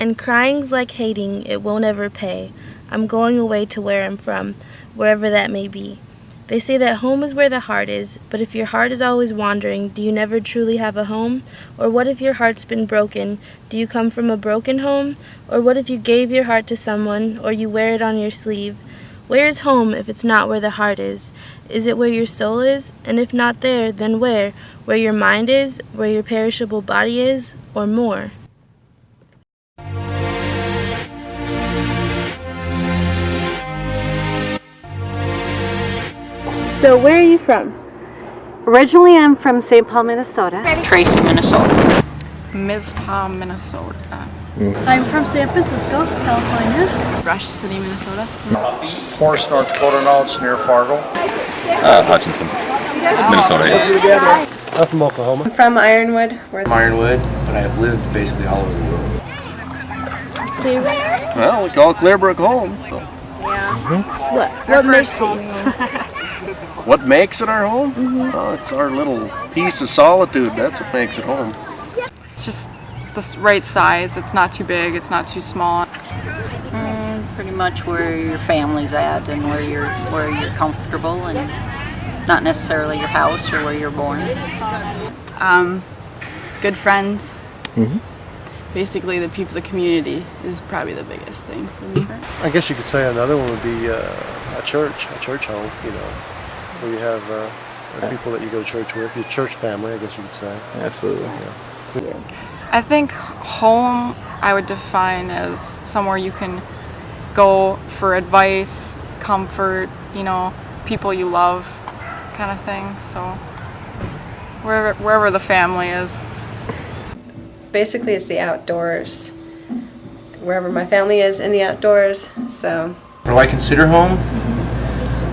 And crying's like hating, it won't ever pay. I'm going away to where I'm from, wherever that may be. They say that home is where the heart is, but if your heart is always wandering, do you never truly have a home? Or what if your heart's been broken? Do you come from a broken home? Or what if you gave your heart to someone, or you wear it on your sleeve? Where is home if it's not where the heart is? Is it where your soul is? And if not there, then where? Where your mind is? Where your perishable body is? Or more? So where are you from? Originally, I'm from St. Paul, Minnesota. Tracy, Minnesota. Mizpah, Minnesota. I'm from San Francisco, California. Rush City, Minnesota. Forest, North Dakota, now it's near Fargo. Hutchinson, Minnesota. Yeah. I'm from Oklahoma. I'm from Ironwood. Ironwood, but I've lived basically all over the world. Clearbrook? Well, we call Clearbrook home. So. Yeah. What makes home? What makes it our home? Oh, it's our little piece of solitude. That's what makes it home. It's just the right size. It's not too big. It's not too small. Pretty much where your family's at and where you're comfortable, and not necessarily your house or where you're born. Good friends. Basically, the people, the community is probably the biggest thing for me. I guess you could say another one would be a church home, you know, where you have people that you go to church with, your church family, I guess you could say. Absolutely. Yeah. I think home I would define as somewhere you can go for advice, comfort, you know, people you love, kind of thing. So wherever the family is. Basically, it's the outdoors. Wherever my family is in the outdoors, so. What do I consider home?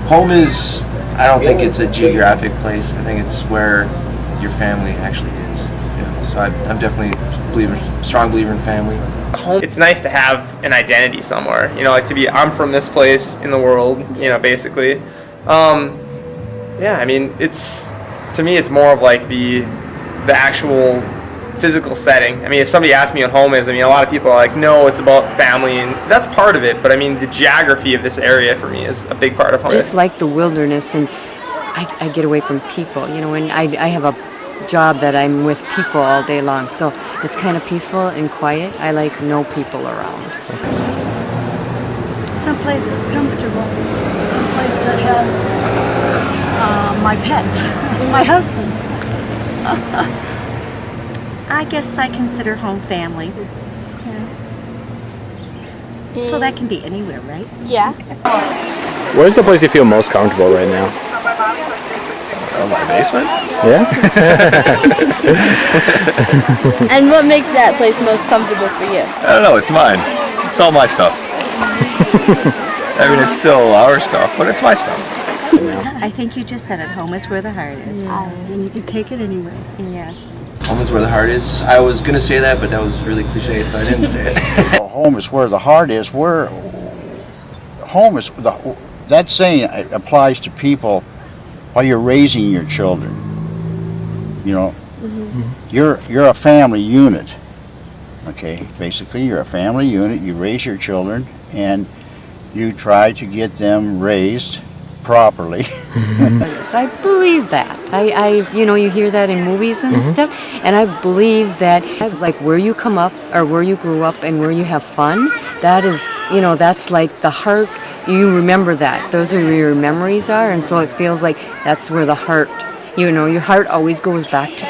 Home is, I don't think it's a geographic place. I think it's where your family actually is. Yeah. So I'm definitely a strong believer in family. It's nice to have an identity somewhere, you know, like to be, I'm from this place in the world, you know, basically. Yeah, I mean, to me, it's more of like the actual physical setting. I mean, if somebody asks me what home is, I mean, a lot of people are like, no, it's about family, and that's part of it, but I mean, the geography of this area for me is a big part of home. Just like the wilderness, and I get away from people, you know, and I have a job that I'm with people all day long, so it's kind of peaceful and quiet. I like no people around. Someplace that's comfortable. Someplace that has my pets, my husband. I guess I consider home family. So that can be anywhere, right? Yeah. Where's the place you feel most comfortable right now? My basement? Yeah? And what makes that place most comfortable for you? I don't know, it's mine. It's all my stuff. I mean, it's still our stuff, but it's my stuff. I think you just said it. Home is where the heart is. And you can take it anywhere. Yes. Home is where the heart is. I was going to say that, but that was really cliche, so I didn't say it. Home is where the heart is. That saying applies to people while you're raising your children. You know, you're a family unit. Okay, basically you're a family unit. You raise your children and you try to get them raised properly. Yes, I believe that. I you know, you hear that in movies and stuff, and I believe that like where you come up or where you grew up and where you have fun, that is, you know, that's like the heart. You remember that. Those are where your memories are, and so it feels like that's where the heart, you know, your heart always goes back to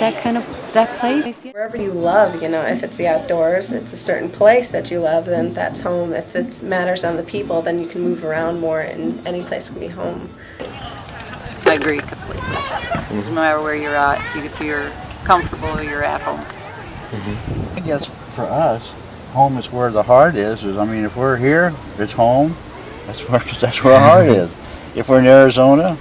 that place. Wherever you love, you know, if it's the outdoors, it's a certain place that you love, then that's home. If it matters on the people, then you can move around more, and any place can be home. I agree completely. Doesn't matter where you're at, if you're comfortable, you're at home. I guess for us, home is where the heart is. I mean, if we're here, it's home. That's where our heart is. If we're in Arizona,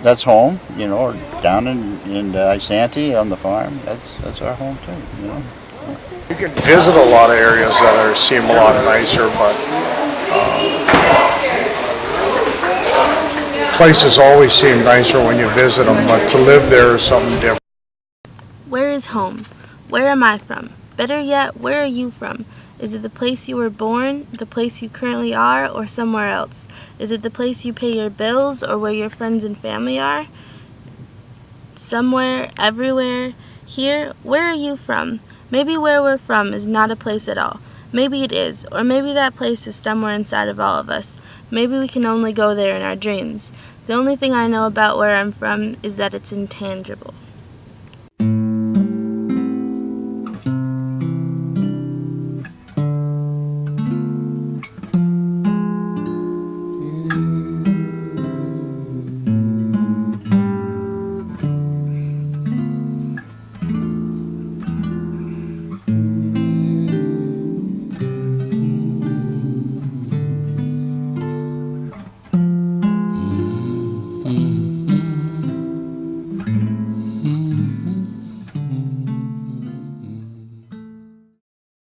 that's home, you know, or down in Isanti on the farm, that's our home too, you know. You can visit a lot of areas that seem a lot nicer, but places always seem nicer when you visit them, but to live there is something different. Where is home? Where am I from? Better yet, where are you from? Is it the place you were born, the place you currently are, or somewhere else? Is it the place you pay your bills or where your friends and family are? Somewhere, everywhere, here? Where are you from? Maybe where we're from is not a place at all. Maybe it is, or maybe that place is somewhere inside of all of us. Maybe we can only go there in our dreams. The only thing I know about where I'm from is that it's intangible.